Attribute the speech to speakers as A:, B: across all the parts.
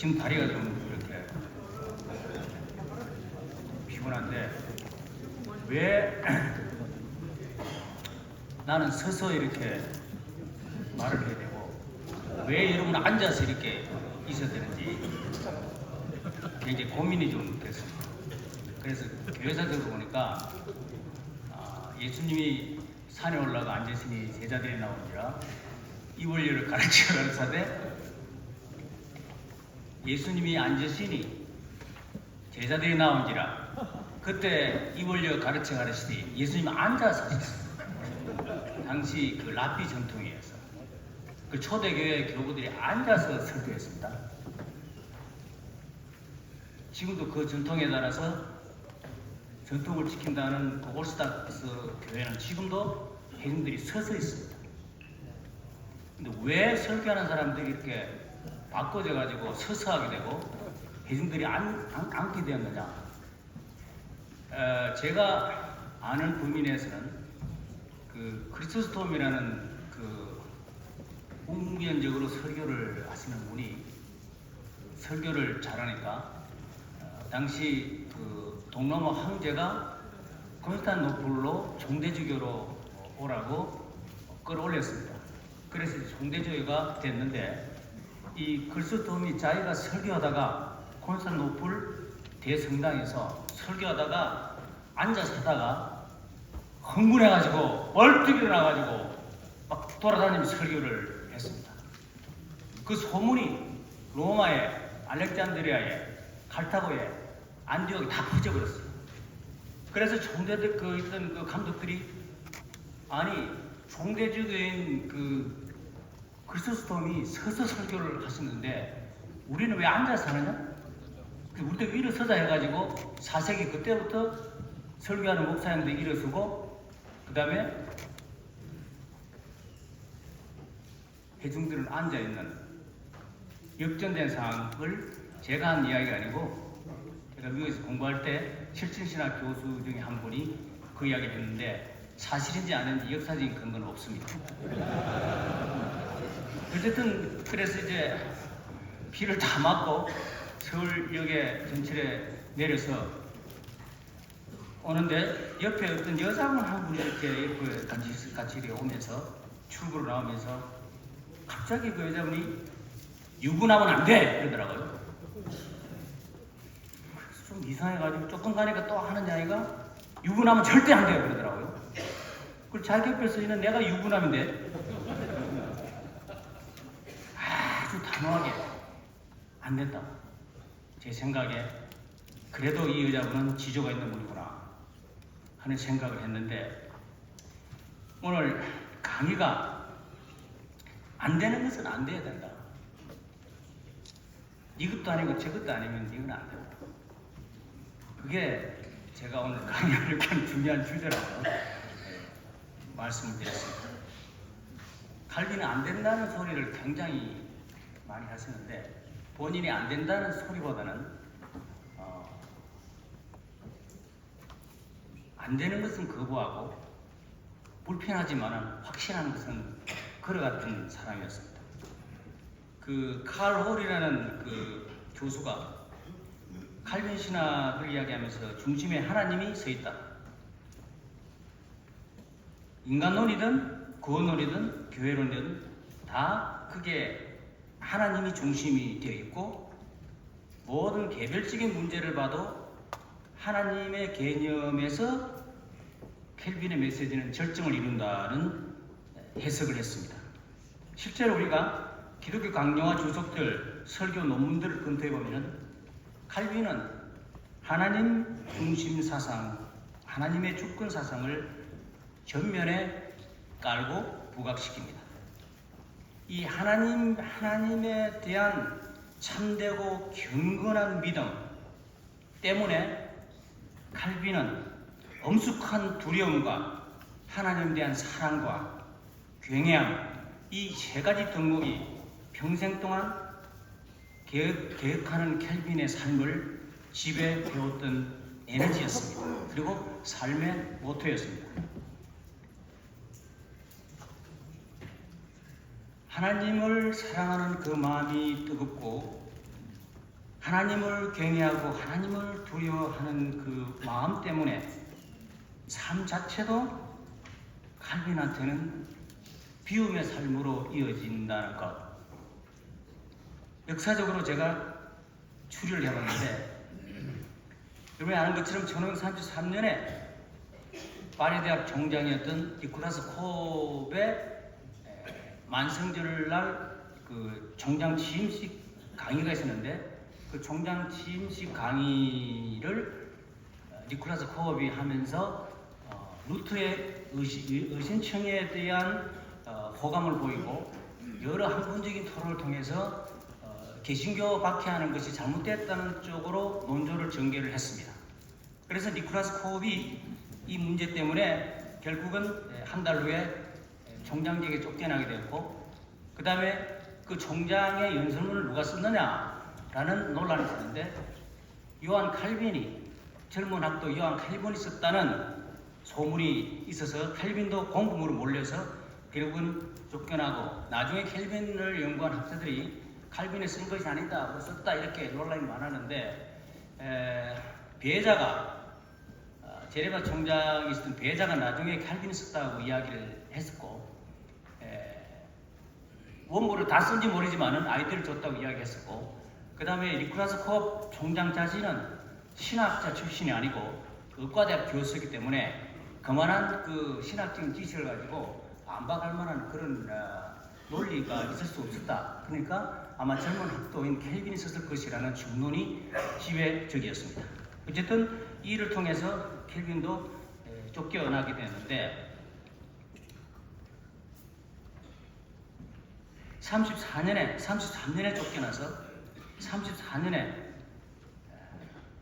A: 지금 다리가 좀 이렇게 피곤한데 왜 나는 서서 이렇게 말을 해야 되고 왜 여러분 앉아서 이렇게 있어야 되는지 굉장히 고민이 좀 됐습니다. 그래서 교회사적으로 보니까 예수님이 산에 올라가 앉으시니 제자들이 나오니라 이 원리를 가르쳐 가르사대 예수님이 앉으시니 제자들이 나온지라 그때 이 원리를 가르쳐 가르치니 예수님이 앉아서 하셨습니다. 당시 그 랍비 전통이어서 그 초대교회 교우들이 앉아서 설교했습니다. 지금도 그 전통에 따라서 전통을 지킨다는 그 올스타스 교회는 지금도 회중들이 서서 있습니다. 근데 왜 설교하는 사람들이 이렇게 바꿔져 가지고 서서 하게 되고 회중들이 앉게 되었느냐? 제가 아는 범위 내에서는 그 크리스토스톰이라는 그 공연적으로 설교를 하시는 분이 설교를 잘하니까 당시 그 동로마 황제가 콘스탄티노플로 종대주교로 오라고 끌어올렸습니다. 그래서 종대주교가 됐는데 이 크리스토톰이 자기가 설교하다가 콘스탄티노플 대성당에서 설교하다가 앉아서 하다가 흥분해가지고 벌떡 일어나가지고 막 돌아다니면서 설교를 했습니다. 그 소문이 로마에, 알렉산드리아에, 칼타고에, 안디옥에 다 퍼져버렸어요. 그래서 총대들 있던 그 감독들이 아니 총대주교인 그 크리스토스톰이 서서 설교를 하시는데 우리는 왜 앉아서 하느냐? 우리도 일어서자 해가지고 4세기 그때부터 설교하는 목사님도 일어서고 그 다음에 회중들은 앉아있는 역전된 상황을 제가 한 이야기가 아니고 제가 미국에서 공부할 때 실천신학 교수 중에 한 분이 그 이야기를 했는데 사실인지 아닌지 역사적인 근거는 없습니다. 어쨌든 그래서 이제 비를 다 맞고 서울역에 전철에 내려서 오는데 옆에 어떤 여자분 한 분이 이렇게 옆에 같이 이렇게 오면서 출구로 나오면서 갑자기 그 여자분이 유부남은 안 돼! 그러더라고요. 그래서 좀 이상해가지고 조금 가니까 또 하는 이야기가 유부남은 절대 안 돼! 그러더라고요. 그리고 자기 옆에서 있는 내가 유부남인데 아주 단호하게 안 된다. 제 생각에 그래도 이 여자분은 지조가 있는 분이구나 하는 생각을 했는데 오늘 강의가 안 되는 것은 안 돼야 된다. 이것도 아니고 저것도 아니면 이건 안 된다. 그게 제가 오늘 강의하려고 하는 중요한 주제라고 말씀을 드렸습니다. 칼빈은 안 된다는 소리를 굉장히 많이 하시는데 본인이 안 된다는 소리보다는 안 되는 것은 거부하고 불편하지만 확신하는 것은 걸어갔던 사람이었습니다. 그 칼 홀이라는 그 교수가 칼빈 신학을 이야기하면서 중심에 하나님이 서 있다. 인간론이든 구원론이든 교회론이든 다 그게 하나님이 중심이 되어 있고 모든 개별적인 문제를 봐도 하나님의 개념에서 켈빈의 메시지는 절정을 이룬다는 해석을 했습니다. 실제로 우리가 기독교 강요와 주석들, 설교 논문들을 검토해보면 칼빈은 하나님 중심 사상, 하나님의 주권 사상을 전면에 깔고 부각시킵니다. 이 하나님에 대한 참되고 경건한 믿음 때문에 칼빈은 엄숙한 두려움과 하나님에 대한 사랑과 굉해함 이 세 가지 덕목이 평생 동안 개혁하는 켈빈의 삶을 지배해왔던 에너지였습니다. 그리고 삶의 모토였습니다. 하나님을 사랑하는 그 마음이 뜨겁고 하나님을 경외하고 하나님을 두려워하는 그 마음 때문에 삶 자체도 칼빈한테는 비움의 삶으로 이어진다는 것. 역사적으로 제가 추리를 해봤는데, 여러분이 아는 것처럼 1533년에 파리 대학 총장이었던 니콜라스 콥의 만성절날 그 총장 취임식 강의가 있었는데, 그 총장 취임식 강의를 니콜라스 콥이 하면서 루터의 의신청에 대한 호감을 보이고 여러 학문적인 토론을 통해서 개신교 박해하는 것이 잘못됐다는 쪽으로 논조를 전개를 했습니다. 그래서 니콜라스 콥이 이 문제 때문에 결국은 한 달 후에 총장직에 쫓겨나게 되었고, 그 다음에 그 총장의 연설문을 누가 썼느냐라는 논란이 있었는데, 요한 칼빈이, 젊은 학도 요한 칼빈이 썼다는 소문이 있어서 칼빈도 공금으로 몰려서 결국은 쫓겨나고, 나중에 칼빈을 연구한 학자들이 칼빈이 쓴 것이 아니다, 썼다, 이렇게 논란이 많았는데, 배자가 제레바 총장이 있었던 배자가 나중에 칼빈이 썼다고 이야기를 했었고, 원고를 다 쓴지 모르지만은 아이디어를 줬다고 이야기했었고, 그 다음에 니콜라스 콥 총장 자신은 신학자 출신이 아니고 의과대학 교수이기 때문에 그만한 그 신학적인 지식을 가지고 반박할 만한 그런 논리가 있을 수 없었다. 그러니까 아마 젊은 학도인 켈빈이 썼을 것이라는 중론이 지배적이었습니다. 어쨌든 이 일을 통해서 켈빈도 쫓겨나게 되었는데, 33년에 쫓겨나서 34년에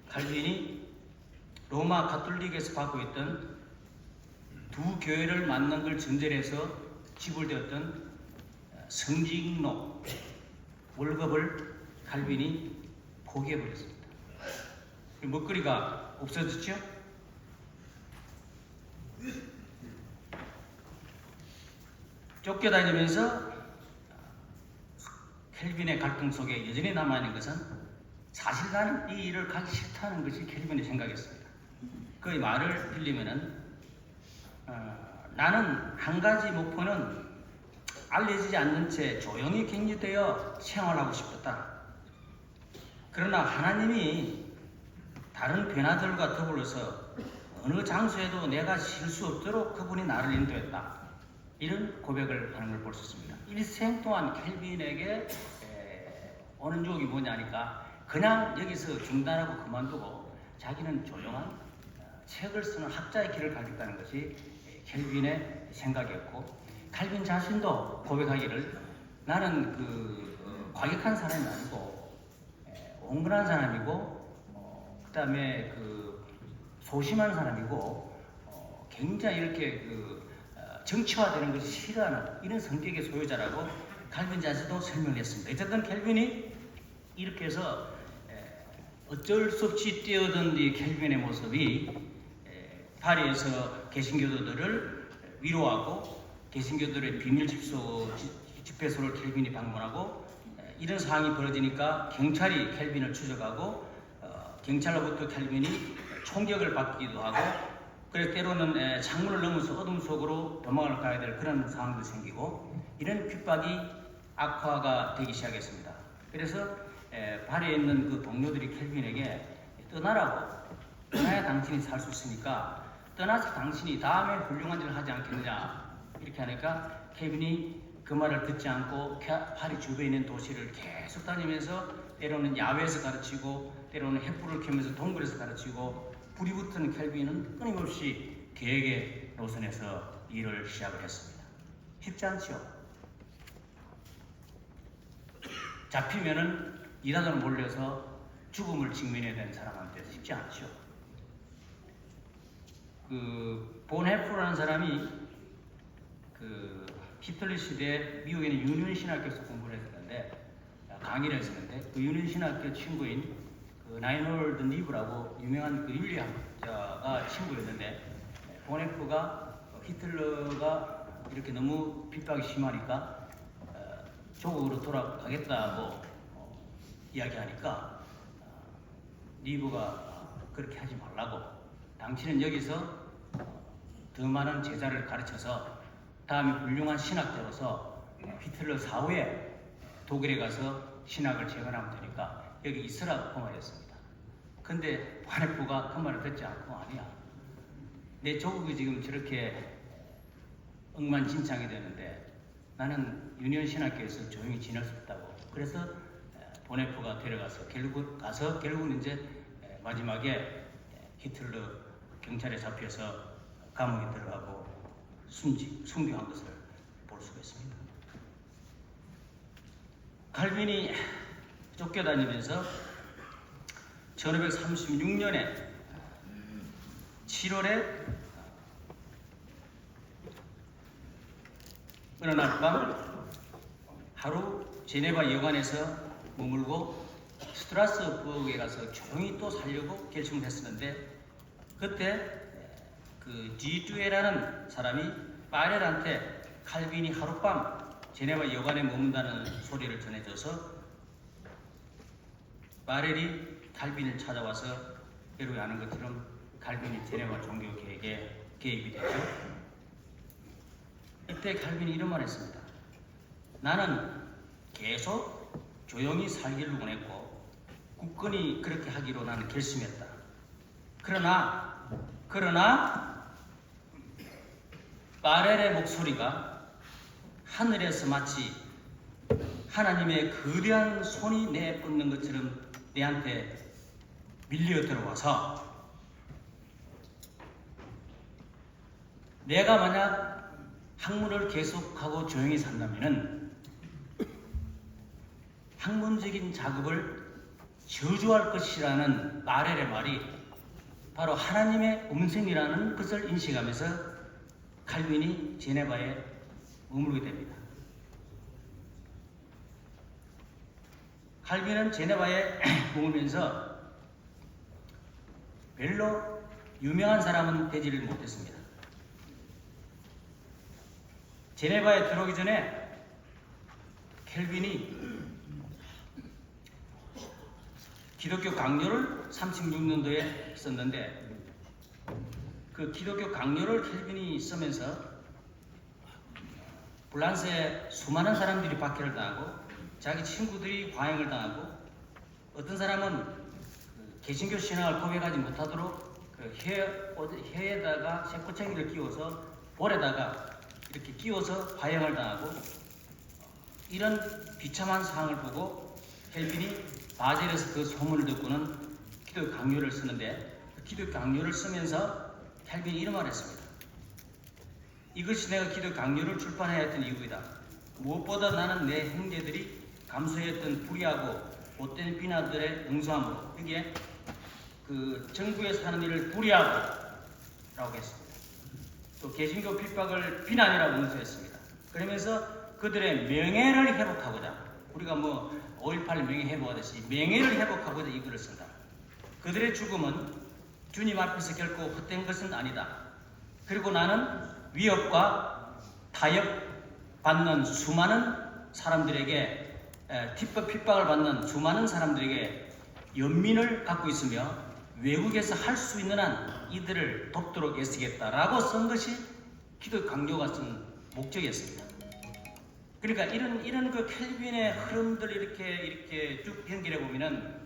A: 칼빈이 로마 가톨릭에서 받고 있던 두 교회를 만난 걸 전제해서 지불되었던 성직로 월급을 칼빈이 포기해버렸습니다. 먹거리가 없어졌죠? 쫓겨다니면서 켈빈의 갈등 속에 여전히 남아있는 것은 사실 나는 이 일을 가기 싫다는 것이 켈빈의 생각이었습니다. 그 말을 빌리면은 나는 한 가지 목표는 알려지지 않는 채 조용히 격리되어 생활하고 싶었다. 그러나 하나님이 다른 변화들과 더불어서 어느 장소에도 내가 쉴 수 없도록 그분이 나를 인도했다. 이런 고백을 하는 걸 볼 수 있습니다. 일생 동안 켈빈에게 오는 유혹이 뭐냐니까 그냥 여기서 중단하고 그만두고 자기는 조용한 책을 쓰는 학자의 길을 가겠다는 것이 켈빈의 생각이었고, 칼빈 자신도 고백하기를 나는 과격한 사람이 아니고 온건한 사람이고 그 다음에 소심한 사람이고 굉장히 이렇게 정치화되는 것이 싫어하는 이런 성격의 소유자라고 칼빈 자신도 설명을 했습니다. 어쨌든 켈빈이 이렇게 해서 어쩔 수 없이 뛰어든 이 켈빈의 모습이 파리에서 개신교도들을 위로하고 개신교들의 비밀 집회소를 켈빈이 방문하고, 이런 상황이 벌어지니까 경찰이 켈빈을 추적하고 경찰로부터 켈빈이 총격을 받기도 하고, 그래서 때로는 창문을 넘어서 어둠 속으로 도망을 가야 될 그런 상황도 생기고, 이런 핍박이 악화가 되기 시작했습니다. 그래서 파리에 있는 그 동료들이 켈빈에게 떠나야 당신이 살 수 있으니까 떠나서 당신이 다음에 훌륭한 일을 하지 않겠느냐, 이렇게 하니까 켈빈이 그 말을 듣지 않고 파리 주변에 있는 도시를 계속 다니면서 때로는 야외에서 가르치고 때로는 횃불을 켜면서 동굴에서 가르치고, 불이 붙은 켈빈은 끊임없이 계획의 노선에서 일을 시작을 했습니다. 쉽지 않죠? 잡히면은 이단으로 몰려서 죽음을 직면해야 되는 사람한테 쉽지 않죠. 본 해프라는 사람이 히틀러 시대에 미국에 있는 유니온 신학교에서 공부를 했었는데, 강의를 했었는데, 그 유니온 신학교 친구인 라이놀드 니브라고 유명한 윤리학자가 친구였는데, 본 해프가 히틀러가 이렇게 너무 핍박이 심하니까 조국으로 돌아가겠다고 이야기하니까 리브가 그렇게 하지 말라고, 당신은 여기서 더 많은 제자를 가르쳐서 다음에 훌륭한 신학자로서 히틀러 사후에 독일에 가서 신학을 재건하면 되니까 여기 있으라고 그 말이었습니다. 근데 바네프가 그 말을 듣지 않고, 아니야, 내 조국이 지금 저렇게 엉망진창이 되는데 나는 유니온 신학교에서 조용히 지낼 수 없다고. 그래서 보네프가 데려가서 결국은 이제 마지막에 히틀러 경찰에 잡혀서 감옥에 들어가고 순교한 것을 볼 수가 있습니다. 칼빈이 쫓겨다니면서 1536년에 7월에 어느 날 밤 하루 제네바 여관에서 머물고 스트라스부르크에 가서 조용히 또 살려고 결심을 했었는데, 그때 그 디두에라는 사람이 파렐한테 칼빈이 하룻밤 제네바 여관에 머문다는 소리를 전해줘서 파렐이 칼빈을 찾아와서 여러분이 아는 것처럼 칼빈이 제네바 종교 계획에 개입이 됐죠. 이때 칼빈이 이런 말을 했습니다. 나는 계속 조용히 살기를 원했고 굳건히 그렇게 하기로 나는 결심했다. 그러나 파렐의 목소리가 하늘에서 마치 하나님의 거대한 손이 내뻗는 것처럼 내한테 밀려 들어와서 내가 만약 학문을 계속하고 조용히 산다면은 학문적인 작업을 저주할 것이라는 파렐의 말이 바로 하나님의 음성이라는 것을 인식하면서 칼빈이 제네바에 머물게 됩니다. 칼빈은 제네바에 머물면서 별로 유명한 사람은 되지를 못했습니다. 제네바에 들어오기 전에 켈빈이 기독교 강요를 36년도에 썼는데, 그 기독교 강요를 켈빈이 쓰면서 프랑스에 수많은 사람들이 박해를 당하고 자기 친구들이 과잉을 당하고 어떤 사람은 개신교 신앙을 고백하지 못하도록 그 혀에다가 쇠꼬챙이를 끼워서 볼에다가 이렇게 끼워서 과잉을 당하고, 이런 비참한 상황을 보고 켈빈이 바젤에서 그 소문을 듣고는 기독교 강요를 쓰는데, 그 기독교 강요를 쓰면서 켈빈이 이런 말을 했습니다. 이것이 내가 기독교 강요를 출판해야 했던 이유이다. 무엇보다 나는 내 형제들이 감수했던 불의하고 못된 비난들의 응수함으로, 여기에 그 정부에서 하는 일을 불의하고 라고 했습니다. 또 개신교 핍박을 비난이라고 응수했습니다. 그러면서 그들의 명예를 회복하고자, 우리가 뭐 5.18 명예 회복하듯이 명예를 회복하고자 이 글을 쓴다. 그들의 죽음은 주님 앞에서 결코 헛된 것은 아니다. 그리고 나는 위협과 타협 받는 수많은 사람들에게, 핍박을 받는 수많은 사람들에게 연민을 갖고 있으며 외국에서 할 수 있는 한 이들을 돕도록 애쓰겠다라고 쓴 것이 기독교 강요가 쓴 목적이었습니다. 그러니까 이런 그 켈빈의 흐름들 이렇게 쭉 연결해 보면은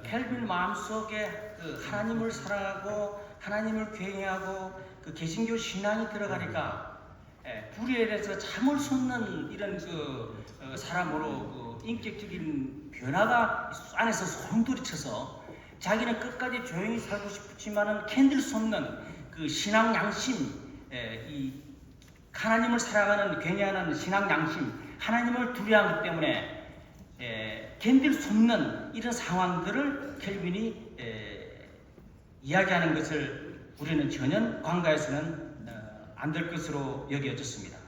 A: 켈빈 마음속에 그 하나님을 사랑하고 하나님을 경외하고 그 개신교 신앙이 들어가니까 불의에 대해서 참을 수 없는 이런 그 사람으로 그 인격적인 변화가 안에서 소용돌이쳐서 자기는 끝까지 조용히 살고 싶지만은 견딜 수 없는 그 신앙 양심, 이 하나님을 사랑하는 경외하는 신앙 양심, 하나님을 두려워하기 때문에 견딜 수 없는 이런 상황들을 켈빈이 이야기하는 것을 우리는 전혀 관가에서는 안 될 것으로 여겨졌습니다.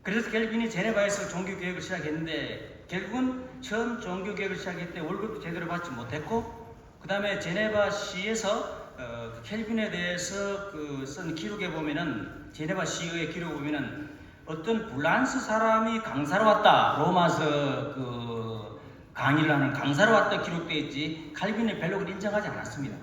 A: 그래서 켈빈이 제네바에서 종교개혁을 시작했는데, 결국은 처음 종교개혁을 시작할 때 월급도 제대로 받지 못했고, 그 다음에 제네바시에서 켈빈에 대해서 쓴 기록에 보면은, 제네바시의 기록에 보면은 어떤 불란스 사람이 강사로 왔다, 로마서 강의를 하는 강사로 왔다 기록되어 있지 칼빈이 별로 그걸 인정하지 않았습니다.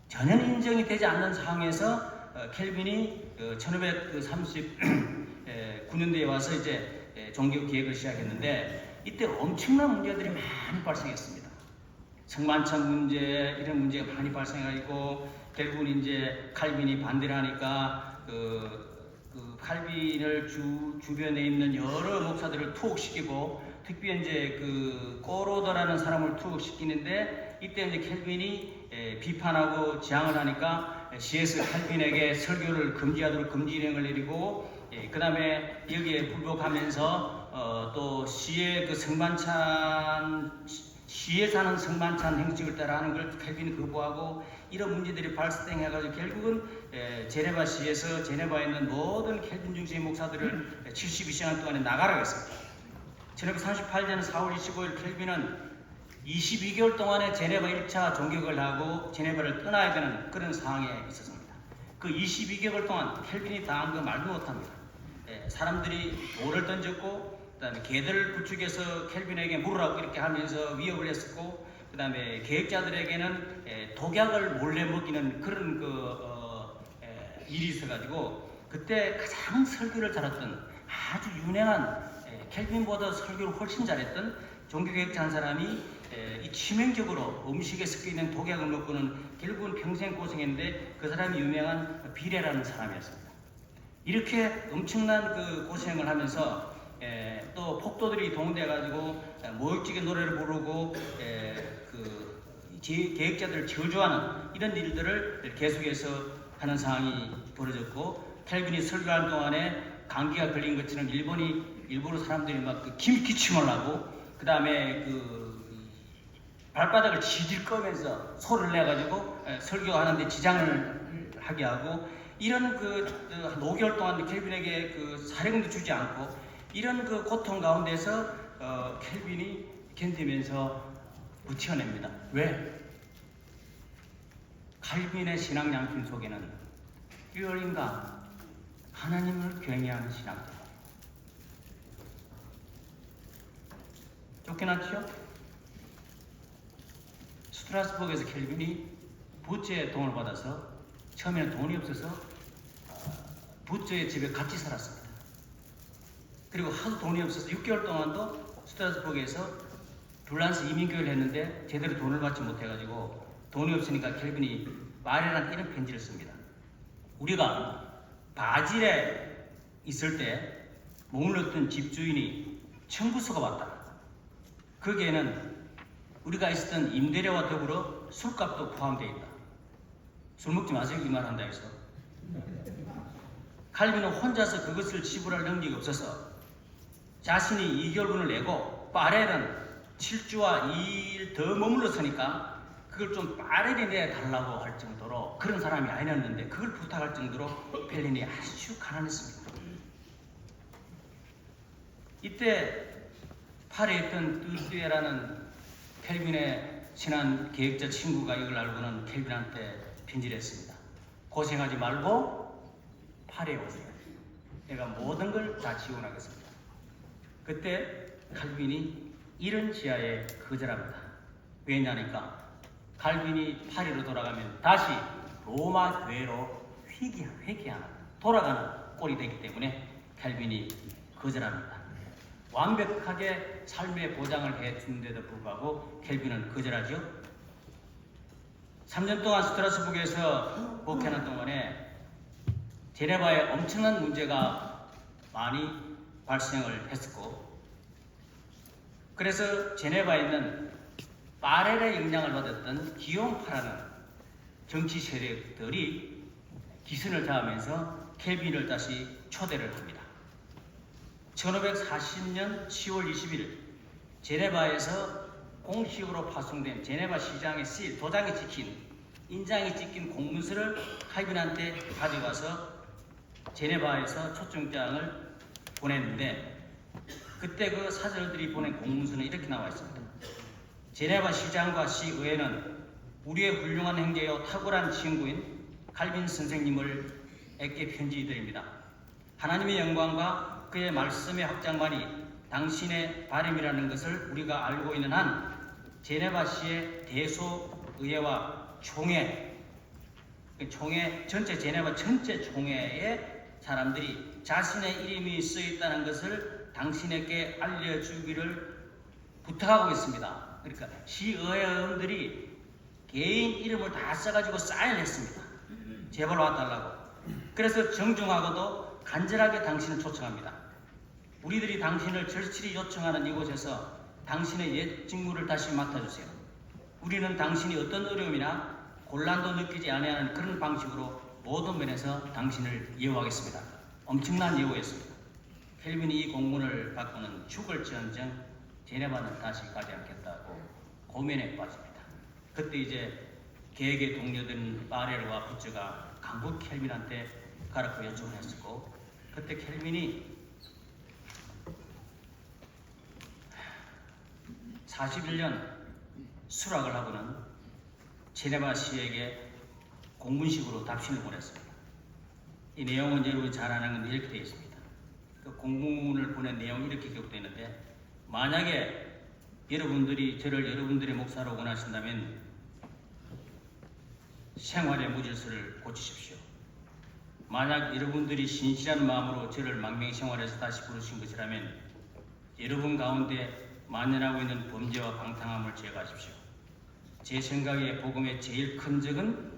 A: 전혀 인정이 되지 않는 상황에서 켈빈이 1539년대에 와서 이제 종교 개혁을 시작했는데 이때 엄청난 문제들이 많이 발생했습니다. 성만찬 문제 이런 문제가 많이 발생하고 결국은 이제 칼빈이 반대를 하니까 그 칼빈을 주변에 있는 여러 목사들을 투옥시키고 특히 이제 그 꼬로더라는 사람을 투옥시키는데 이때 이제 켈빈이 비판하고 지향을 하니까 CS 칼빈에게 설교를 금지하도록 금지령을 내리고 그 다음에 여기에 불복하면서 또 시의 그 성만찬 시에 사는 성만찬 행식을 따라하는 걸 켈빈이 거부하고 이런 문제들이 발생해가지고 결국은 제네바시에서 제네바에 있는 모든 켈빈 중심의 목사들을 72시간 동안에 나가라고 했습니다. 1938년 4월 25일 켈빈은 22개월 동안에 제네바 1차 종격을 하고 제네바를 떠나야 되는 그런 상황에 있었습니다. 그 22개월 동안 켈빈이 당한 거 말도 못합니다. 사람들이 돌을 던졌고 그 다음에 개들을 부축해서 켈빈에게 물으라고 이렇게 하면서 위협을 했었고 그 다음에 계획자들에게는 독약을 몰래 먹이는 그런 일이 있어가지고 그때 가장 설교를 잘했던 아주 유명한 켈빈보다 설교를 훨씬 잘했던 종교개혁자 한 사람이 이 치명적으로 음식에 섞여있는 독약을 먹고는 결국은 평생 고생했는데 그 사람이 유명한 비레라는 사람이었습니다. 이렇게 엄청난 그 고생을 하면서 또 폭도들이 동원돼가지고 모욕적인 노래를 부르고 그 계획자들을 저주하는 이런 일들을 계속해서 하는 상황이 벌어졌고 켈빈이 설교하는 동안에 감기가 걸린 것처럼 일부러 사람들이 막 그 기침을 하고 그 다음에 그 발바닥을 지질 꺼면서 소리를 내가지고 설교하는데 지장을 하게 하고 이런 한 5개월 동안 켈빈에게 그 사령도 주지 않고 이런 그 고통 가운데서 켈빈이 견디면서 버텨냅니다. 왜? 칼빈의 신앙 양심 속에는 뼈인가 하나님을 경외하는 신앙입니다. 쫓겨났죠? 스트라스버그에서 켈빈이 부처의 도움을 받아서 처음에는 돈이 없어서 부처의 집에 같이 살았습니다. 그리고 하도 돈이 없어서 6개월 동안도 스트라스버그에서 불란스 이민교회를 했는데 제대로 돈을 받지 못해가지고 돈이 없으니까 켈빈이 마레란 이런 편지를 씁니다. 우리가 바질에 있을 때 머물렀던 집주인이 청구서가 왔다. 거기에는 우리가 있었던 임대료와 더불어 술값도 포함되어 있다. 술 먹지 마세요 이 말 한다 해서 칼빈은 혼자서 그것을 지불할 능력이 없어서 자신이 2개월분을 내고 파렐은 7주와 2일 더 머물렀으니까 그걸 좀 빠르게 내달라고 할 정도로 그런 사람이 아니었는데 그걸 부탁할 정도로 켈빈이 아주 가난했습니다. 이때 파리에 있던 뚜띠에라는 켈빈의 친한 계획자 친구가 이걸 알고는 켈빈한테 편지를 했습니다. 고생하지 말고 파리에 오세요. 내가 모든 걸 다 지원하겠습니다. 그때 칼빈이 이런 지하에 거절합니다. 왜냐니까 칼빈이 파리로 돌아가면 다시 로마 교회로 회귀하는 돌아가는 꼴이 되기 때문에 칼빈이 거절합니다. 완벽하게 삶의 보장을 해주는데도 불구하고 켈빈은 거절하죠. 3년 동안 스트라스부르에서 목회하는 동안에 제네바에 엄청난 문제가 많이 발생을 했었고 그래서 제네바에 있는 파렐의 영향을 받았던 기용파라는 정치 세력들이 기선을 다하면서 켈빈을 다시 초대를 합니다. 1540년 10월 20일 제네바에서 공식으로 파송된 제네바 시장의 실, 도장이 찍힌 인장이 찍힌 공문서를 칼빈한테 가져가서 제네바에서 초청장을 보냈는데 그때 그 사절들이 보낸 공문서는 이렇게 나와 있습니다. 제네바 시장과 시의회는 우리의 훌륭한 형제요 탁월한 친구인 칼빈 선생님을 에게 편지드립니다. 하나님의 영광과 그의 말씀의 확장만이 당신의 바람이라는 것을 우리가 알고 있는 한 제네바시의 대소의회와 총회, 전체 제네바 전체 총회의 사람들이 자신의 이름이 쓰여 있다는 것을 당신에게 알려주기를 부탁하고 있습니다. 그러니까 시의회 의원들이 개인 이름을 다 써가지고 사인했습니다. 제발 와달라고. 그래서 정중하고도 간절하게 당신을 초청합니다. 우리들이 당신을 절실히 요청하는 이곳에서 당신의 옛 직무를 다시 맡아주세요. 우리는 당신이 어떤 어려움이나 곤란도 느끼지 아니하는 그런 방식으로 모든 면에서 당신을 예우하겠습니다. 엄청난 예우였습니다. 켈빈이 이 공문을 받고는 죽을지언정 제네바는 다시 가지 않겠다고 고민에 빠집니다. 그때 이제 계획의 동료된 바렐과 부츠가 강국 켈빈한테 가라고 요청을 했었고, 그때 켈빈이 41년 수락을 하고는 제네바시에게 공문식으로 답신을 보냈습니다. 이 내용은 여러분이 잘 아는 건 이렇게 되어 있습니다. 그 공문을 보낸 내용이 이렇게 기록되어 있는데, 만약에 여러분들이 저를 여러분들의 목사로 원하신다면 생활의 무질서를 고치십시오. 만약 여러분들이 신실한 마음으로 저를 망명생활에서 다시 부르신 것이라면 여러분 가운데 만연하고 있는 범죄와 방탕함을 제거하십시오. 제 생각에 복음의 제일 큰 적은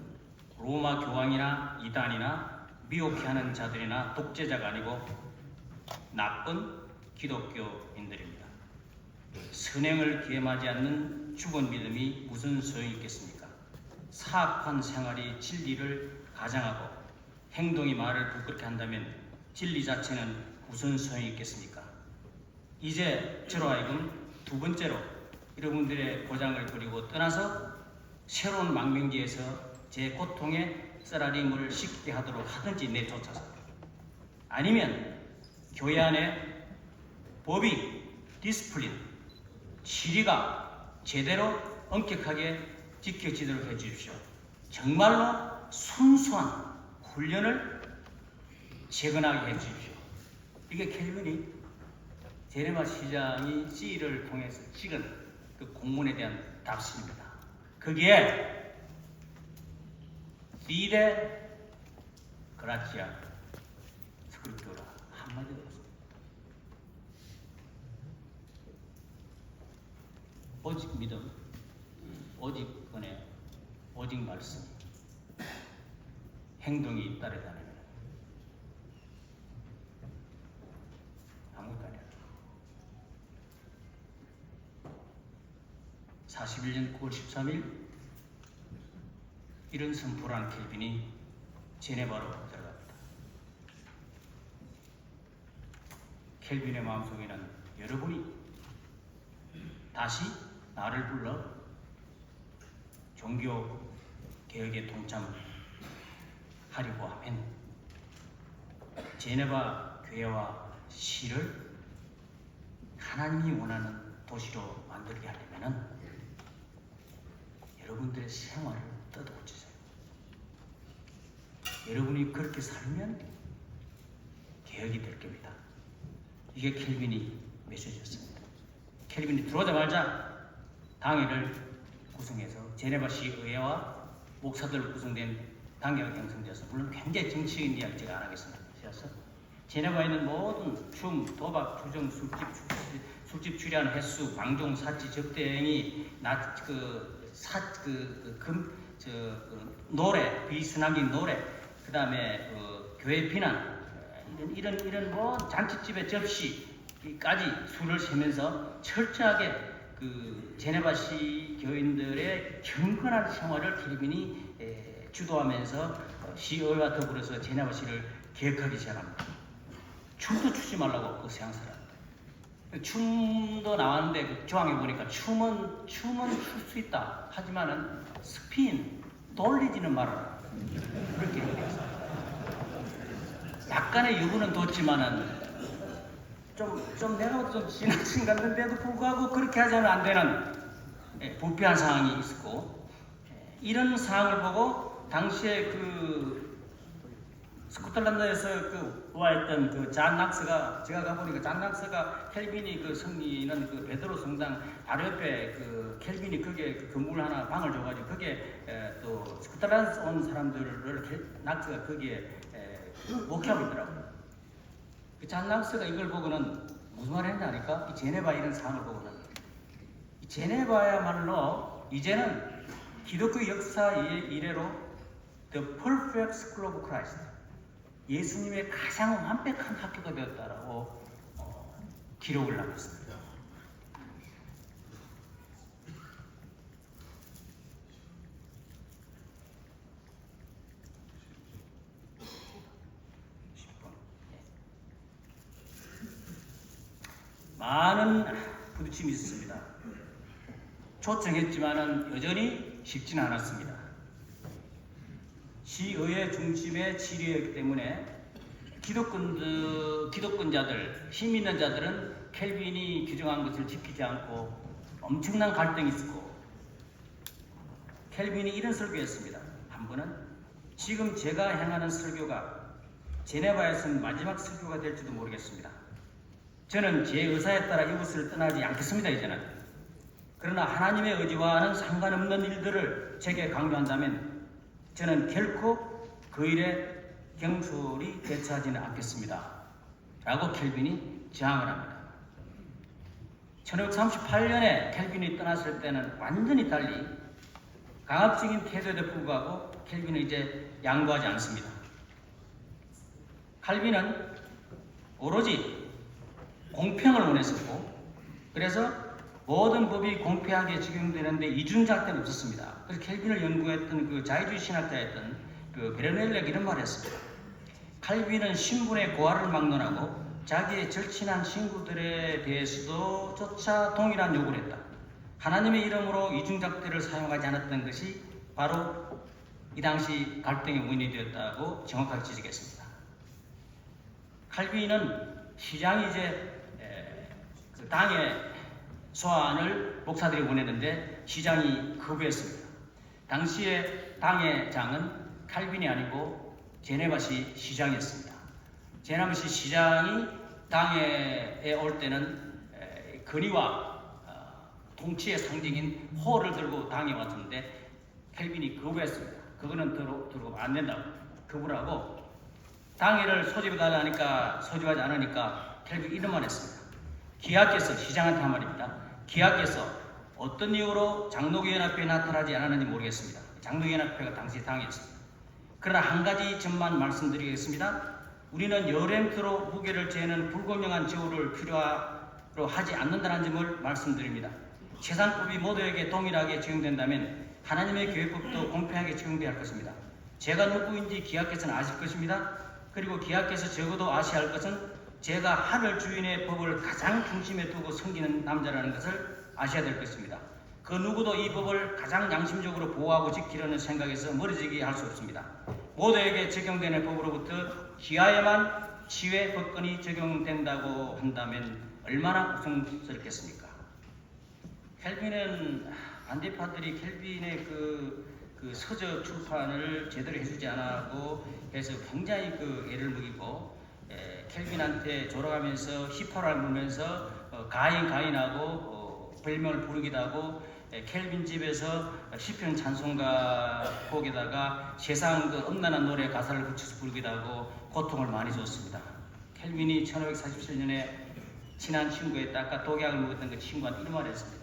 A: 로마 교황이나 이단이나 미혹해 하는 자들이나 독재자가 아니고 나쁜 기독교인들입니다. 선행을 계엄하지 않는 죽은 믿음이 무슨 소용이 있겠습니까? 사악한 생활이 진리를 가장하고 행동이 말을 부끄럽게 한다면 진리 자체는 무슨 소용이 있겠습니까? 이제 저로 하여금 두 번째로 여러분들의 고장을 버리고 떠나서 새로운 망명지에서 제 고통의 쓰라림을 씻게 하도록 하든지 내쫓아서, 아니면 교회 안에 법이 디스플린, 지리가 제대로 엄격하게 지켜지도록 해주십시오. 정말로 순수한 훈련을 재건하게 해주십시오. 이게 켈빈이 제네바 시장이 C를 통해서 찍은 그 공문에 대한 답신입니다. 거기에 피데 그라치아 스크립토라 한마디도 없습니다. 오직 믿음, 오직 은혜, 오직 말씀, 행동이 따르다는 아무것도 아니야. 41년 9월 13일 이런 선포를 한 켈빈이 제네바로 들어갑니다. 켈빈의 마음속에는 여러분이 다시 나를 불러 종교 개혁에 동참하려고 하면 제네바 교회와 시를 하나님이 원하는 도시로 만들게 하려면 여러분들의 생활을 뜯어고치세요. 여러분이 그렇게 살면 개혁이 될 겁니다. 이게 켈빈이 메시지였습니다. 켈빈이 들어오자마자 당회를 구성해서 제네바시 의회와 목사들 구성된 당회가 형성되어서, 물론 굉장히 정치인 이야기 제가 안 하겠습니다. 제네바에 있는 모든 춤, 도박, 투정, 술집 출연 횟수, 방종, 사치, 적대행위, 노래, 비스나기 노래, 그 다음에 교회 비난, 이런 뭐 잔치집의 접시까지 수를 세면서 철저하게 그 제네바시 교인들의 경건한 생활을 켈빈이 주도하면서 시의회와 더불어서 제네바시를 개혁하기 시작합니다. 춤도 추지 말라고 그 세상 사람. 춤도 나왔는데 그 조항에 보니까 춤은 출 수 있다. 하지만은 스핀 돌리지는 말아라. 그렇게 얘기했어요. 약간의 유부는 뒀지만은 좀 내가 좀 지나친 같는데도 불구하고 그렇게 하자면 안 되는 불필요한 상황이 있었고, 이런 상황을 보고 당시에 그 스코틀랜드에서 그 우아했던 그 잔 낙스가, 제가 가보니까 잔 낙스가 켈빈이 그 성리는 그 베드로 성당 바로 옆에 그 켈빈이 그게 그 건물 하나 방을 줘가지고 그게 또 스코틀랜드 온 사람들을 낙스가 거기에 목회하고 있더라고요. 그 잔 낙스가 이걸 보고는 무슨 말을 했나 하니까 이 제네바 이런 상을 보고는 이 제네바야말로 이제는 기독교 역사 이래로 The Perfect School of Christ, 예수님의 가장 완벽한 학교가 되었다라고 기록을 남겼습니다. 많은 부딪힘이 있었습니다. 초청했지만은 여전히 쉽지는 않았습니다. 시의회 중심의 지리였기 때문에 기독권자들, 힘 있는 자들은 켈빈이 규정한 것을 지키지 않고 엄청난 갈등이 있었고, 켈빈이 이런 설교했습니다. 한 번은 지금 제가 행하는 설교가 제네바에서는 마지막 설교가 될지도 모르겠습니다. 저는 제 의사에 따라 이곳을 떠나지 않겠습니다. 이제는. 그러나 하나님의 의지와는 상관없는 일들을 제게 강요한다면 저는 결코 그 일에 경솔히 대처하지는 않겠습니다. 라고 켈빈이 저항을 합니다. 1538년에 켈빈이 떠났을 때는 완전히 달리 강압적인 태도에도 불구하고 켈빈은 이제 양보하지 않습니다. 칼빈은 오로지 공평을 원했었고, 그래서 모든 법이 공평하게 적용되는데 이중잣대는 없었습니다. 그래서 켈빈을 연구했던 그 자유주의 신학자였던 그 베르넬레가 이런 말을 했습니다. 칼빈은 신분의 고하를 막론하고 자기의 절친한 친구들에 대해서도 조차 동일한 요구를 했다. 하나님의 이름으로 이중잣대를 사용하지 않았던 것이 바로 이 당시 갈등의 원인이 되었다고 정확하게 지적했습니다. 칼빈은 시장이 이제 그 당의 소환을 목사들이 원했는데 시장이 거부했습니다. 당시에 당의 장은 칼빈이 아니고 제네바시 시장이었습니다. 제네바시 시장이 당에 올 때는 건의와 통치의 상징인 호를 들고 당에 왔는데 켈빈이 거부했습니다. 그거는 들고 안 된다고 거부를 하고, 당회를 소집해달라니까 소집하지 않으니까 켈빈이 이런 말 했습니다. 기하께서, 시장한테 한 말입니다. 기하께서 어떤 이유로 장로교연합회에 나타나지 않았는지 모르겠습니다. 장로교연합회가 당시 당이었습니다. 그러나 한 가지 점만 말씀드리겠습니다. 우리는 여렘트로 무게를 재는 불공정한 제후를 필요로 하지 않는다는 점을 말씀드립니다. 재산법이 모두에게 동일하게 적용된다면 하나님의 교회법도 공평하게 적용되어야 할 것입니다. 제가 누구인지 기하께서는 아실 것입니다. 그리고 기하께서 적어도 아셔야 할 것은 제가 하늘 주인의 법을 가장 중심에 두고 섬기는 남자라는 것을 아셔야 될 것입니다. 그 누구도 이 법을 가장 양심적으로 보호하고 지키려는 생각에서 멀어지게 할 수 없습니다. 모두에게 적용되는 법으로부터 기하에만 치외 법권이 적용된다고 한다면 얼마나 고통스럽겠습니까? 켈빈은 반대파들이 켈빈의 그 서적 출판을 제대로 해주지 않았고 해서 굉장히 그 애를 먹이고, 켈빈한테 졸아가면서 히파를 물면서 가인하고 별명을 부르기도 하고, 켈빈 집에서 시편 찬송가 곡에다가 세상 그 음란한 노래 가사를 붙여서 부르기도 하고 고통을 많이 줬습니다. 켈빈이 1547년에 친한 친구에 아까 독약을 먹었던 그 친구한테 이런 말을 했습니다.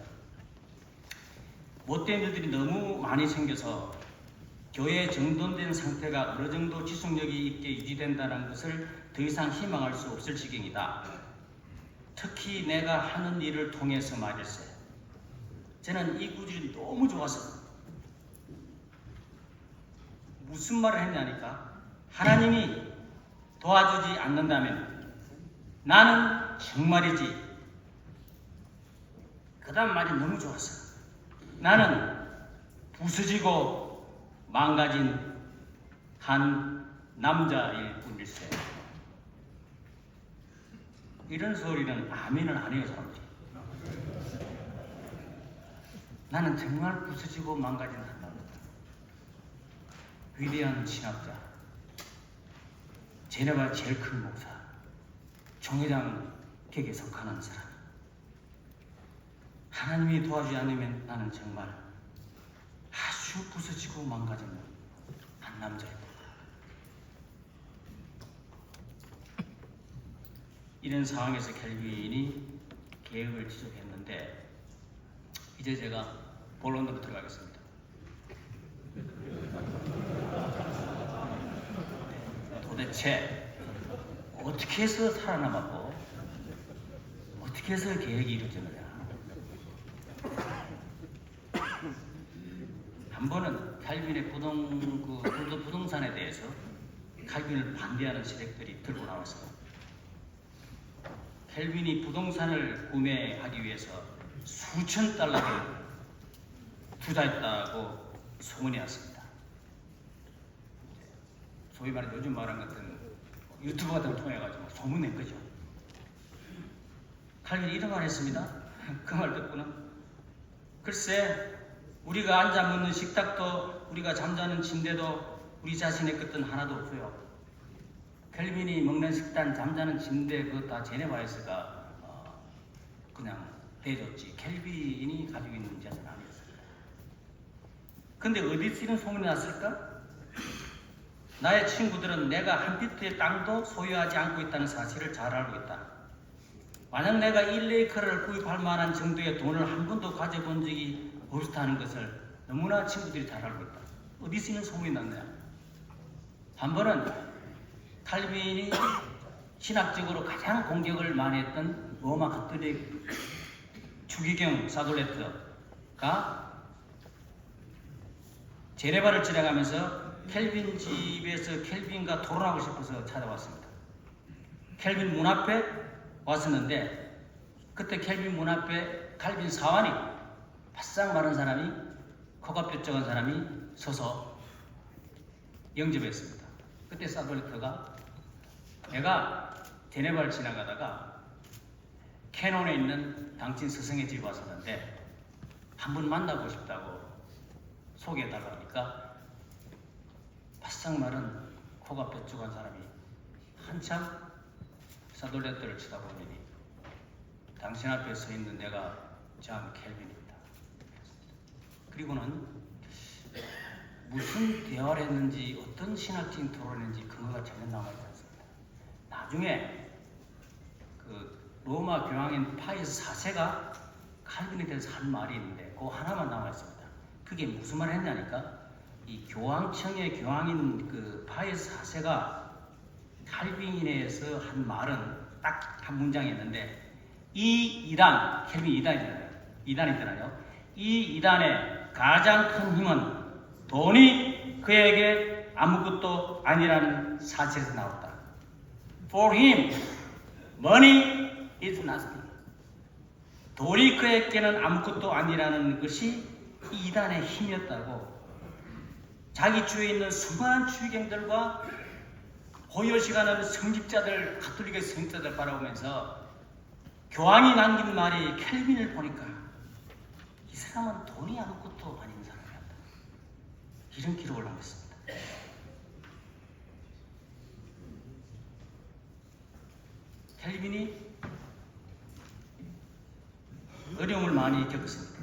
A: 못된 일들이 너무 많이 생겨서 교회의 정돈된 상태가 어느 정도 지속력이 있게 유지된다는 것을 더 이상 희망할 수 없을 지경이다. 특히 내가 하는 일을 통해서 말일세. 저는 이 구절이 너무 좋아서 무슨 말을 했냐니까, 하나님이 도와주지 않는다면 나는 정말이지. 그 다음 말이 너무 좋았어. 나는 부서지고 망가진 한 남자일 뿐일세. 이런 소리는 아멘을 안 해요, 사람들이. 나는 정말 부서지고 망가진 한 남자. 위대한 신학자, 제네바 제일 큰 목사, 총회장 격에 속하는 사람. 하나님이 도와주지 않으면 나는 정말 아주 부서지고 망가지는 한 남자입니다. 이런 상황에서 켈빈이 계획을 지속했는데, 이제 제가 본론으로 들어가겠습니다. 도대체 어떻게 해서 살아남았고 어떻게 해서 계획이 이루어지느냐. 한 번은 칼빈의 부동산에 대해서 칼빈을 반대하는 세력들이 들고 나왔어요. 켈빈이 부동산을 구매하기 위해서 수천 달러를 투자했다고 소문이 났습니다. 소위 말해 요즘 말하는 같은 유튜브 같은 걸 통해가지고 소문낸 거죠. 칼빈이 이런 말 했습니다. 그 말 듣고는 글쎄, 우리가 앉아 먹는 식탁도, 우리가 잠자는 침대도 우리 자신의 것은 하나도 없어요. 켈빈이 먹는 식단, 잠자는 침대 그거 다 제네바에서가 그냥 대줬지 켈빈이 가지고 있는 문제는 아니었어요. 근데 어디서 이런 소문이 났을까? 나의 친구들은 내가 한 피트의 땅도 소유하지 않고 있다는 사실을 잘 알고 있다. 만약 내가 1에이커를 구입할 만한 정도의 돈을 한 번도 가져본 적이 없다는 것을 너무나 친구들이 잘 알고 있다. 어디서 이런 소문이 났냐? 한 번은 칼빈이 신학적으로 가장 공격을 많이 했던 로마 가톨릭 추기경 사돌레트가 제네바를 지나가면서 켈빈 집에서 켈빈과 토론하고 싶어서 찾아왔습니다. 켈빈 문 앞에 왔었는데, 그때 켈빈 문 앞에 칼빈 사환이 바싹 마른 사람이, 코가 뾰족한 사람이 서서 영접했습니다. 그때 사돌레트가 내가 제네바를 지나가다가 캐논에 있는 당신 스승의 집에 왔었는데 한번 만나고 싶다고 소개해달라고 하니까 바싹 마른 코가 뾰족한 사람이 한참 사돌레트를 쳐다보더니 당신 앞에 서 있는 내가 참 켈빈입니다. 그리고는 무슨 대화를 했는지 어떤 신학적인 토론을 했는지 근거가 전혀 남아있지 않습니다. 나중에 그 로마 교황인 파이스 4세가 칼빈에 대해서 한 말이 있는데 그 하나만 남아있습니다. 그게 무슨 말을 했냐니까, 이 교황청의 교황인 그 파이스 4세가 칼빈에 대해서 한 말은 딱 한 문장이 있는데, 이 이단, 켈빈 이단이잖아요. 이 이단의 가장 큰 힘은 돈이 그에게 아무것도 아니라는 사실에서 나왔다. For him, money is nothing. 돈이 그에게는 아무것도 아니라는 것이 이 이단의 힘이었다고, 자기 주위에 있는 수많은 추기경들과 호요시가는 성직자들, 가톨릭의 성직자들 바라보면서 교황이 남긴 말이 켈빈을 보니까 이 사람은 돈이 아무것도 아닌 사람이었다. 이런 기록을 남겼습니다. 켈빈이 어려움을 많이 겪었습니다.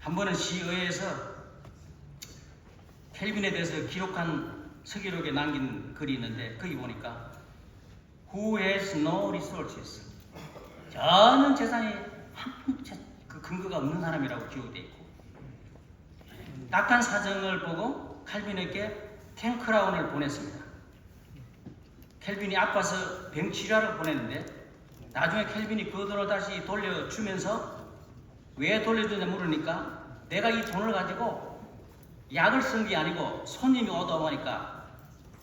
A: 한 번은 시의회에서 켈빈에 대해서 기록한 서기록에 남긴 글이 있는데, 거기 보니까 Who has no resources, 전혀 재산이 그 근거가 없는 사람이라고 기록되어 있고, 딱한 사정을 보고 칼빈에게 10크라운을 보냈습니다. 켈빈이 아파서 병치료하러 보냈는데 나중에 켈빈이 그 돈을 다시 돌려주면서 왜 돌려주냐 물으니까, 내가 이 돈을 가지고 약을 쓴 게 아니고 손님이 얻어오니까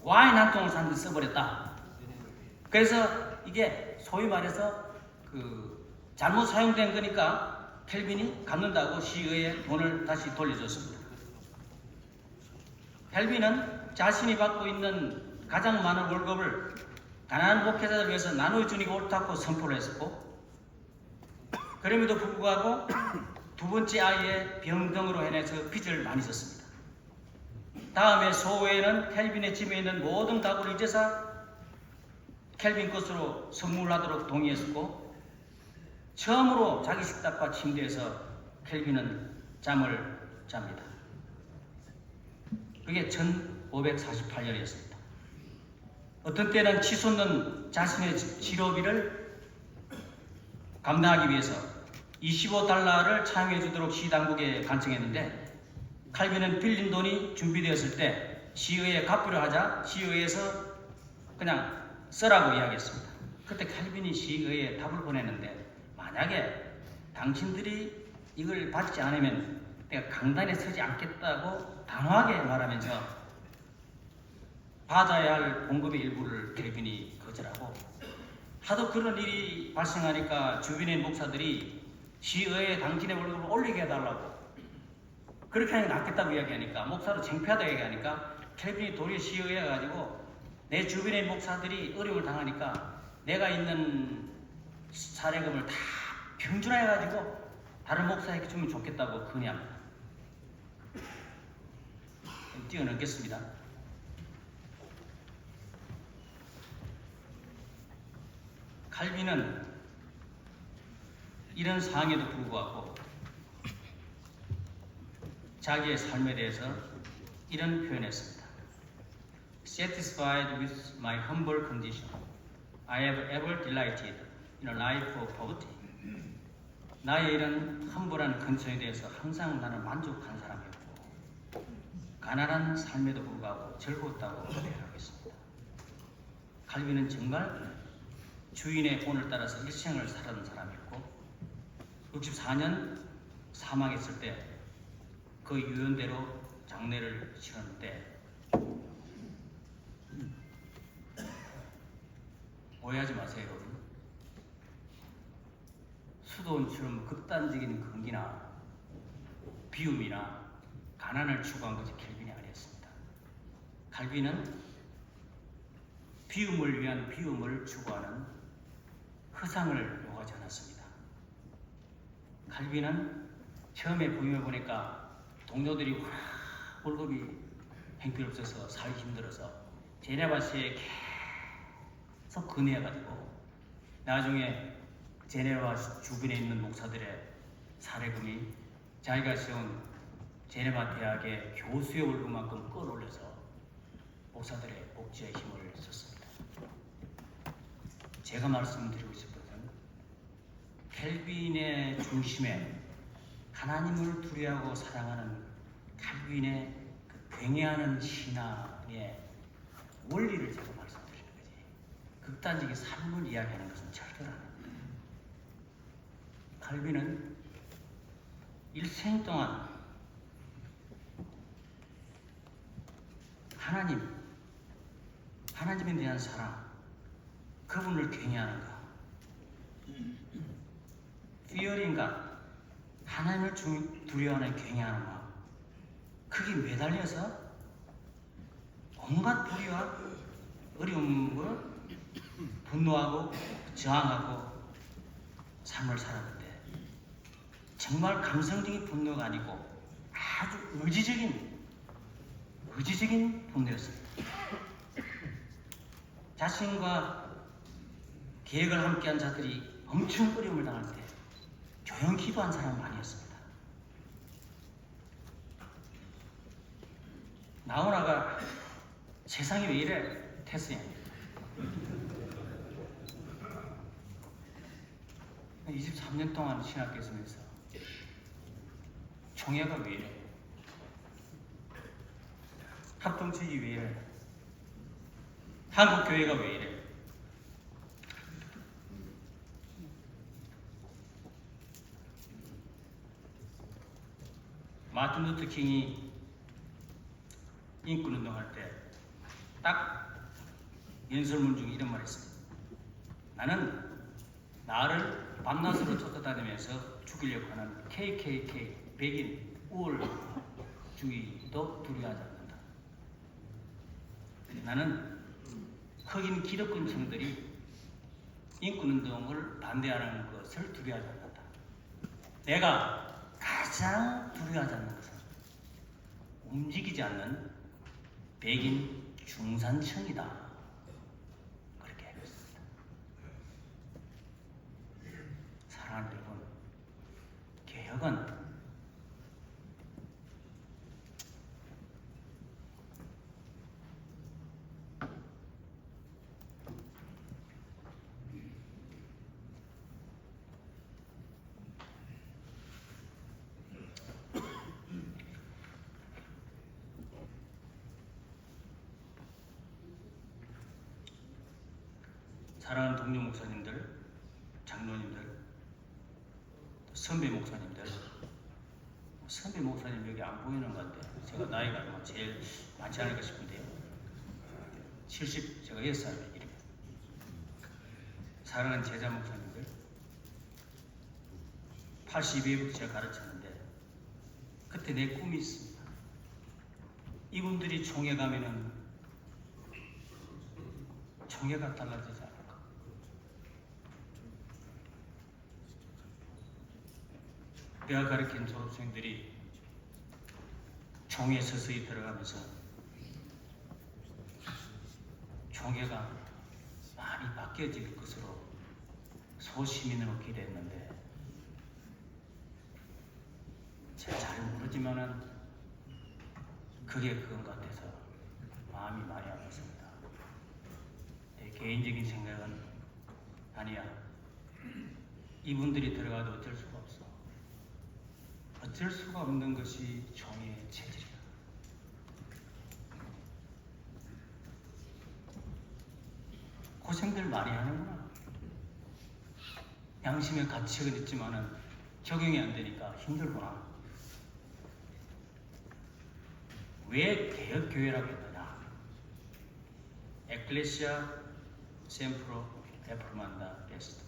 A: 와인 한 통을 산 데 써버렸다. 그래서 이게 소위 말해서 그 잘못 사용된 거니까 켈빈이 갚는다고 시의회에 돈을 다시 돌려줬습니다. 켈빈은 자신이 받고 있는 가장 많은 월급을 가난한 목회자들 위해서 나눠주는 게 옳다고 선포를 했었고, 그럼에도 불구하고 두 번째 아이의 병 등으로 인해서 빚을 많이 졌습니다. 다음에 소회에는 켈빈의 집에 있는 모든 가구를 이제서 켈빈 것으로 선물하도록 동의했었고, 처음으로 자기 식탁과 침대에서 켈빈은 잠을 잡니다. 그게 1548년이었습니다. 어떤 때는 치솟는 자신의 치료비를 감당하기 위해서 $25를 차용해 주도록 시 당국에 간청했는데, 칼빈은 빌린 돈이 준비되었을 때 시의회에 갚으려 하자 시의회에서 그냥 쓰라고 이야기했습니다. 그때 칼빈이 시의회에 답을 보냈는데, 만약에 당신들이 이걸 받지 않으면 내가 강단에 서지 않겠다고 단호하게 말하면서 받아야 할 봉급의 일부를 켈빈이 거절하고, 하도 그런 일이 발생하니까 주변의 목사들이 시의회에 당신의 월급을 올리게 해달라고, 그렇게 하는 게 낫겠다고 이야기하니까, 목사로 창피하다고 얘기하니까 켈빈이 도리어 시의회에 가지고 내 주변의 목사들이 어려움을 당하니까 내가 있는 사례금을 다 평준화해가지고 다른 목사에게 주면 좋겠다고 건의합니다. 뛰어넘겠습니다. 칼빈은 이런 상황에도 불구하고 자기의 삶에 대해서 이런 표현했습니다. Satisfied with my humble condition, I have ever delighted in a life of poverty. 나의 이런 험불한 근처에 대해서 항상 나는 만족한 사람이었고, 가난한 삶에도 불구하고 즐거웠다고 생각했습니다. 칼빈은 정말 주인의 본을 따라서 일생을 살았던 사람이었고, 64년 사망했을 때 그 유언대로 장례를 치렀는데, 오해하지 마세요, 여러분. 수도원처럼 극단적인 근기나 비움이나 가난을 추구한 것이 켈빈이 아니었습니다. 칼빈은 비움을 위한 비움을 추구하는 허상을 요구하지 않았습니다. 칼빈은 처음에 부임해 보니까 동료들이 월급이 형편없어서 살기 힘들어서 제네바시에 계속 건의해가지고, 나중에 제네바 주변에 있는 목사들의 사례금이 자기가 세운 제네바 대학의 교수의 월급만큼 끌어올려서 목사들의 복지에 힘을 썼습니다. 제가 말씀드리고 싶은 것은 켈빈의 중심에 하나님을 두려워하고 사랑하는 칼빈의 그 굉해하는 신앙의 원리를 제가 말씀드리는 거지, 극단적인 삶을 이야기하는 것은 절대로 아닙니다. 칼빈은 일생 동안 하나님에 대한 사랑, 그분을 굉해하는가, fearing God, 하나님을 두려워하는 굉해하는 마음, 그게 매달려서 온갖 불의와 어려움으로 분노하고 저항하고 삶을 살았는데, 정말 감성적인 분노가 아니고 아주 의지적인 분노였습니다. 자신과 계획을 함께한 자들이 엄청 어려움을 당할 때 조용히 기도한 사람은 아니었습니다. 나오나가 세상이 왜 이래? 테스야. 23년 동안 신학교 있으면서 총회가 왜 이래? 합동측이 왜 이래? 한국교회가 왜 이래? 마틴 루터 킹이 인권운동할 때 딱 연설문 중에 이런 말을 했습니다. 나는 나를 밤낮으로 쫓아다니면서 죽이려고 하는 KKK, 백인, 우월주의도 두려워하지 않는다. 나는 흑인 기득권층들이 인권운동을 반대하는 것을 두려워하지 않는다. 내가 가장 두려워하지 않는 것은 움직이지 않는 백인 중산층이다. 그렇게 알겠습니다. 사랑하는 여러분, 개혁은 사랑하는 동료 목사님들, 장로님들, 선배 목사님들, 선배 목사님 여기 안 보이는 것 같아요. 제가 나이가 뭐 제일 많지 않을까 싶은데요. 70, 제가 6살입니다. 사랑하는 제자 목사님들, 82회부터 제가 가르쳤는데 그때 내 꿈이 있습니다. 이분들이 총회 가면은 총회가 달라지지 않을까. 내가 가르친 졸업생들이 총회에 서서히 들어가면서 총회가 많이 바뀌어질 것으로 소시민으로 기대했는데 제가 잘 모르지만은 그게 그건 것 같아서 마음이 많이 아팠습니다. 내 개인적인 생각은 아니야. 이분들이 들어가도 어쩔 수가 없어. 어쩔 수가 없는 것이 총회의 체질이야. 고생들 많이 하는구나. 양심의 가책은 있지만은 적용이 안 되니까 힘들구나. 왜 개혁교회라고 했느냐? 에클레시아 셈프로 레포만다 에스트.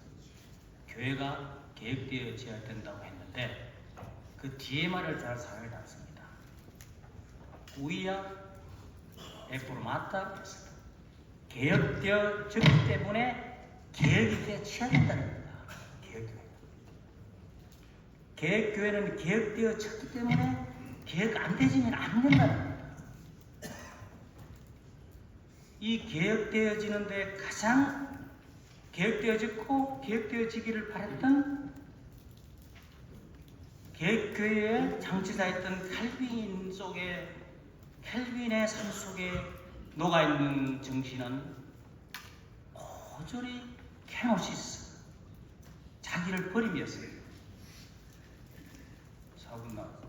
A: 교회가 개혁되어져야 된다고 했는데 그 뒤에 말을 잘 사용하지 않습니다. 우이야 레포마타 에스트. 개혁되어졌기 때문에 개혁이 되어져야 된다는 겁니다. 개혁교회는 개혁되어졌기 때문에 개혁 안 되지면 안 된다는 겁니다. 이 개혁되어지는데 가장 개혁되어졌고 개혁되어지기를 바랬던 개혁교회의 장치자였던 칼빈 속에 칼빈의 삶 속에 녹아있는 정신은 고졸이 케노시스, 자기를 버림이었어요. 4분 나왔어.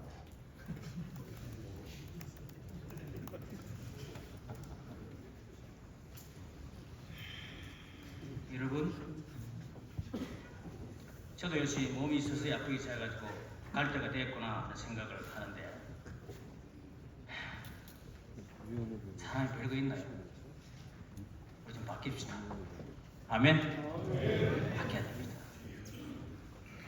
A: 여러분, 저도 역시 몸이 서서히 아프기 시작해가지고 갈 때가 됐구나 하는 생각을 하는데 사람이 별거 있나요? 우리 좀 바뀝시다. 아멘? 바뀌어야 됩니다.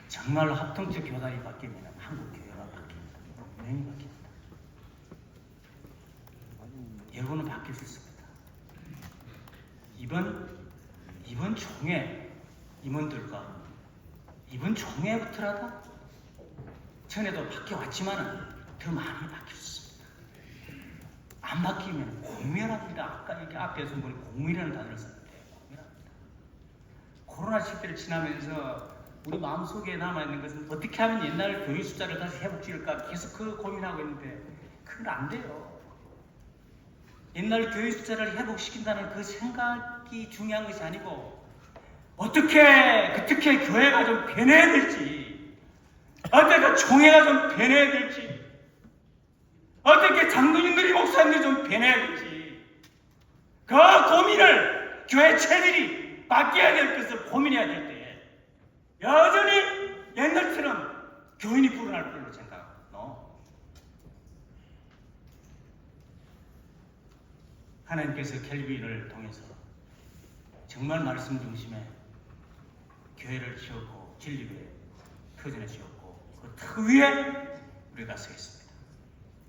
A: 정말로 합동적 교단이 바뀌면 한국 교회가 바뀝니다. 분명히 바뀝니다. 여러분은 바뀔 수 있습니다. 이번 총회 임원들과 이번 총회부터라도 전에도 바뀌어왔지만 더 많이 바뀔 수 있습니다. 안 바뀌면 공멸합니다. 아까 이렇게 앞에서 보니 공멸이라는 단어를 썼는데 공멸합니다. 코로나 시대를 지나면서 우리 마음속에 남아있는 것은 어떻게 하면 옛날 교회 숫자를 다시 회복시킬까 계속 그 고민하고 있는데 그건 안 돼요. 옛날 교회 숫자를 회복시킨다는 그 생각이 중요한 것이 아니고 어떻게 교회가 좀 변해야 될지, 어떻게 총회가 좀 변해야 될지, 어떻게 장로님들이 목사님들이 좀 변해야 될지 그 고민을 교회 체질이 바뀌어야 될 것을 고민해야 될 때에 여전히 옛날처럼 교인이 불어날 걸로 생각하고 하나님께서 켈빈을 통해서 정말 말씀 중심에 교회를 지었고 진리교회 터전에 지었고 그 터 위에 우리가 서 있습니다.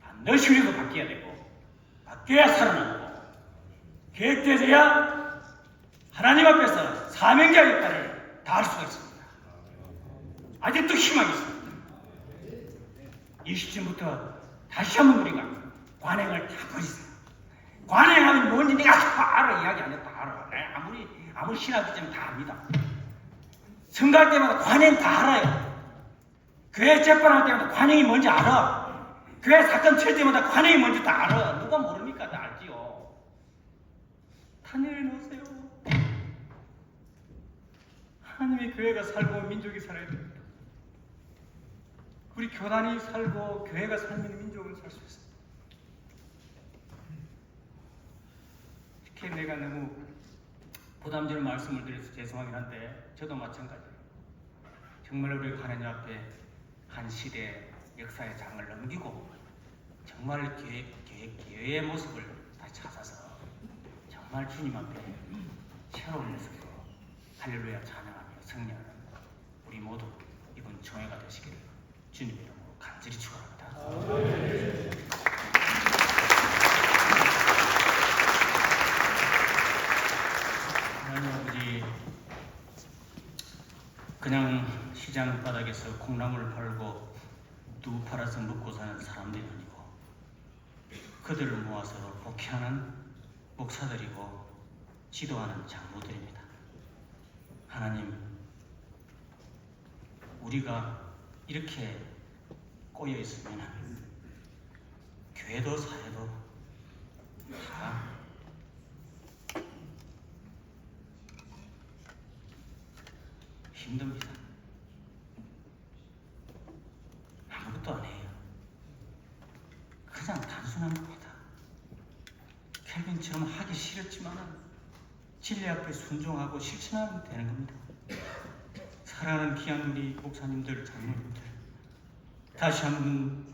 A: 반드시 우리도 바뀌어야 되고 바뀌어야 살아나고 계획되어야 하나님 앞에서 사명자 역할을 다할 수가 있습니다. 아직도 희망이 있습니다. 이 시점부터 다시 한번 우리가 관행을 다 버리세요. 관행하면 뭔지 내가 다 알아. 이야기 안 해. 다 알아. 내가 아무리 신학이지만 다 압니다. 선거할 때마다 관행 다 알아요. 교회 재판할 때마다 관행이 뭔지 알아. 교회 사건 칠 때마다 관행이 뭔지 다 알아. 누가 모릅니까? 다 알지요. 탄핵해 놓으세요. 하나님의 교회가 살고 민족이 살아야 됩니다. 우리 교단이 살고 교회가 살면 민족은 살 수 있습니다. 이렇게 내가 너무 부담스러운 말씀을 드려서 죄송하긴 한데 저도 마찬가지예요. 정말 우리 하나님 앞에 한 시대 역사의 장을 넘기고 정말 교회의 모습을 다시 찾아서 정말 주님 앞에 새로운 모습으로 할렐루야 찬양하며 승리하는 우리 모두 이번 총회가 되시기를 주님 이름으로 간절히 축원합니다. 하나님 아버지, 그냥 시장 바닥에서 콩나물을 팔고 누 팔아서 먹고 사는 사람들이 아니고 그들을 모아서 목회하는 목사들이고 지도하는 장로들입니다. 하나님, 우리가 이렇게 꼬여 있으면 교회도 사회도 다 힘듭니다. 아무것도 안 해요. 그냥 단순한 겁니다. 켈빈처럼 하기 싫었지만 진리 앞에 순종하고 실천하면 되는 겁니다. 사랑하는 귀한 우리 목사님들, 장로님들, 다시 한번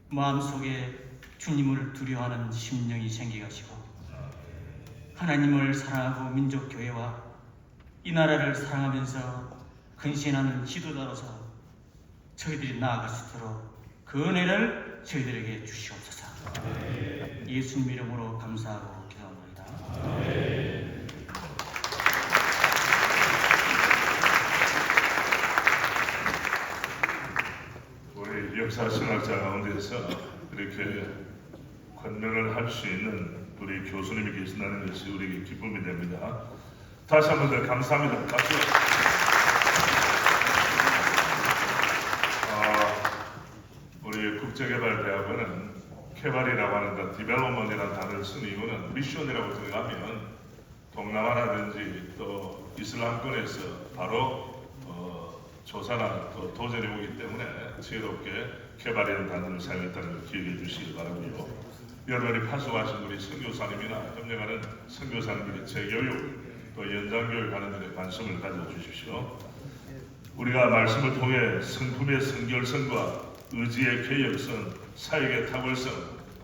A: 마음속에 주님을 두려워하는 심령이 생기게 하시고 하나님을 사랑하고 민족교회와 이 나라를 사랑하면서 헌신하는 지도자로서 저희들이 나아갈 수 있도록 그 은혜를 저희들에게 주시옵소서. 예수님 이름으로 감사하고 기도합니다.
B: 우리 역사신학자 가운데서 이렇게 권면을 할 수 있는 우리 교수님이 계신다는 것이 우리에게 기쁨이 됩니다. 다시 한 번 더 감사합니다. 박수. 우리 국제개발대학원은 개발이라고 하는 디벨롭먼트라는 단어를 쓴 이유는 미션이라고 들어가면 동남아라든지 또 이슬람권에서 바로 조사나 또 도전이 오기 때문에 지혜롭게 개발이라는 단어를 사용했다는 걸 기억해 주시기 바라고요. 여러분이 파송하신 우리 선교사님이나 협력하는 선교사님들의 재교육 또 연장교육 하는 데에 관심을 가져주십시오. 우리가 말씀을 통해 성품의 성결성과 의지의 개혁성, 사역의 탁월성,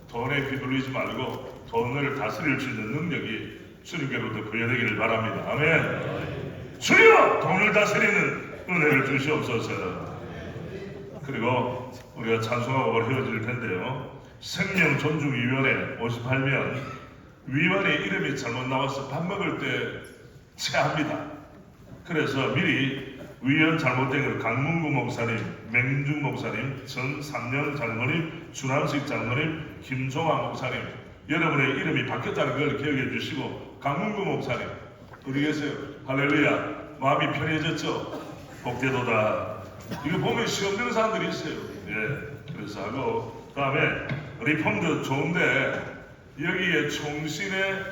B: 돈에 휘둘리지 말고 돈을 다스릴 수 있는 능력이 주님께로부터 부여되기를 바랍니다. 아멘. 주여 돈을 다스리는 은혜를 주시옵소서. 그리고 우리가 찬송하고 헤어질 텐데요. 생명존중위원회 58면 위원회 이름이 잘못 나와서 밥 먹을 때 체합니다. 그래서 미리 위원 잘못된 걸 강문구 목사님, 맹중 목사님, 전삼년 장로님, 주남식 장로님, 김종환 목사님 여러분의 이름이 바뀌었다는 걸 기억해 주시고 강문구 목사님 어디 계세요? 할렐루야. 마음이 편해졌죠? 복되도다. 이거 보면 시험 되는 사람들이 있어요. 예, 그래서 하고 다음에 리폼도 좋은데 여기에 총신에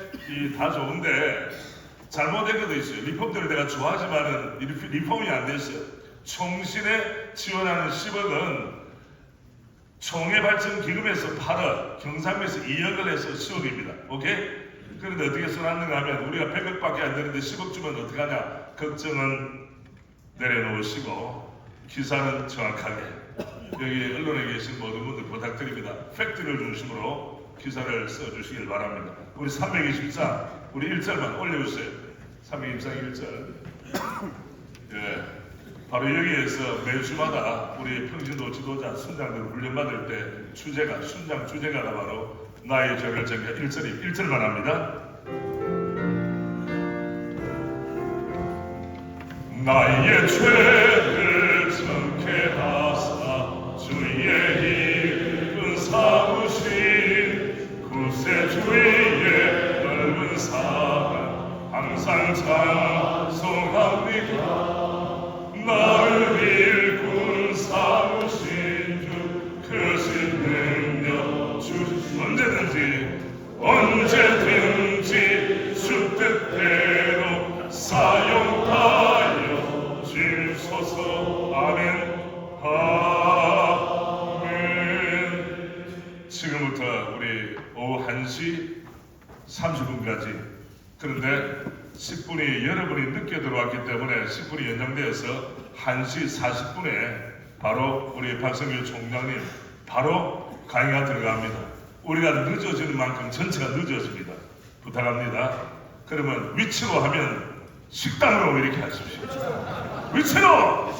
B: 다 좋은데 잘못된 것도 있어요. 리폼들을 내가 좋아하지만은 리폼이 안 됐어요. 총신에 지원하는 10억은 총회발전기금에서 8억, 경상에서 2억을 해서 10억입니다. 오케이? 그런데 어떻게 써놨는가 하면 우리가 100억밖에 안 되는데 10억 주면 어떡하냐? 걱정은 내려놓으시고 기사는 정확하게 여기 언론에 계신 모든 분들 부탁드립니다. 팩트를 중심으로 기사를 써주시길 바랍니다. 우리 324 우리 1절만 올려주세요. 324 1절. 예, 바로 여기에서 매주마다 우리 평신도 지도자 순장들 훈련받을 때 주제가 순장 주제가가 바로 나의 죄를 정해 1절만 합니다. 나의 죄를 정케 하사 주의 이름 삼으신 구세주의 언제든지 주 뜻대로 사용하여 주소서. 아멘. 아멘. 지금부터 우리 오후 1시 30분까지, 그런데 10분이 여러분이 늦게 들어왔기 때문에 10분이 연장되어서 1시 40분에 바로 우리 박성규 총장님 바로 강의가 들어갑니다. 우리가 늦어지는 만큼 전체가 늦어집니다. 부탁합니다. 그러면 위치로 하면 식당으로 이렇게 하십시오. 위치로!